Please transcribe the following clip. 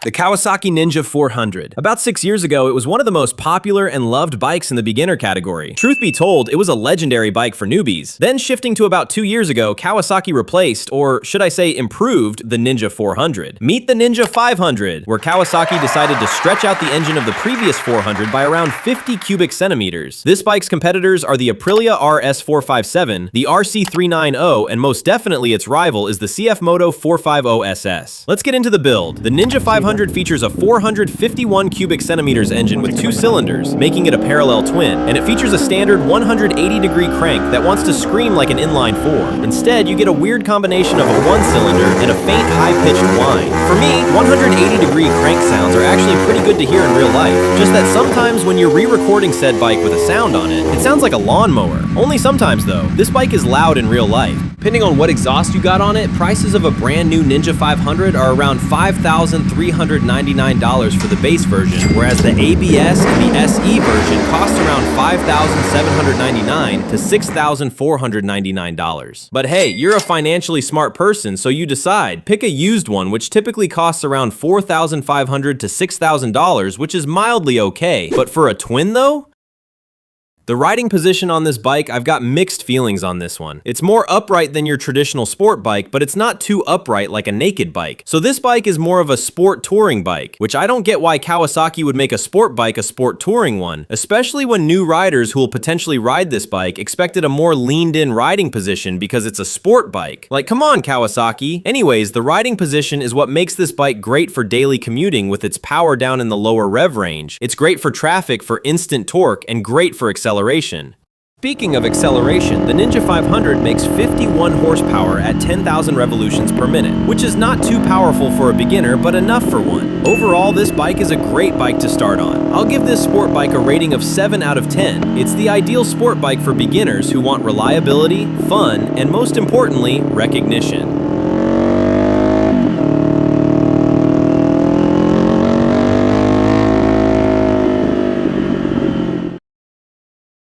The Kawasaki Ninja 400. About 6 years ago, it was one of the most popular and loved bikes in the beginner category. Truth be told, it was a legendary bike for newbies. Then shifting to about 2 years ago, Kawasaki replaced, or should I say improved, the Ninja 400. Meet the Ninja 500, where Kawasaki decided to stretch out the engine of the previous 400 by around 50 cubic centimeters. This bike's competitors are the Aprilia RS457, the RC390, and most definitely its rival is the CF Moto 450SS. Let's get into the build. The Ninja 500 features a 451 cubic centimeters engine with 2 cylinders, making it a parallel twin, and it features a standard 180-degree crank that wants to scream like an inline 4. Instead, you get a weird combination of a 1-cylinder and a faint high-pitched whine. For me, 180-degree crank sounds are actually pretty good to hear in real life, just that sometimes when you're re-recording said bike with a sound on it, it sounds like a lawnmower. Only sometimes though. This bike is loud in real life. Depending on what exhaust you got on it, prices of a brand new Ninja 500 are around $5,399 for the base version, whereas the ABS and the SE version cost around $5,799 to $6,499. But hey, you're a financially smart person, so you decide. Pick a used one, which typically costs around $4,500 to $6,000, which is mildly okay. But for a twin though? The riding position on this bike, I've got mixed feelings on this one. It's more upright than your traditional sport bike, but it's not too upright like a naked bike. So this bike is more of a sport touring bike, which I don't get why Kawasaki would make a sport bike a sport touring one, especially when new riders who will potentially ride this bike expected a more leaned in riding position because it's a sport bike. Like, come on, Kawasaki. Anyways, the riding position is what makes this bike great for daily commuting with its power down in the lower rev range. It's great for traffic for instant torque and great for acceleration. Speaking of acceleration, the Ninja 500 makes 51 horsepower at 10,000 revolutions per minute, which is not too powerful for a beginner, but enough for one. Overall, this bike is a great bike to start on. I'll give this sport bike a rating of 7 out of 10. It's the ideal sport bike for beginners who want reliability, fun, and most importantly, recognition.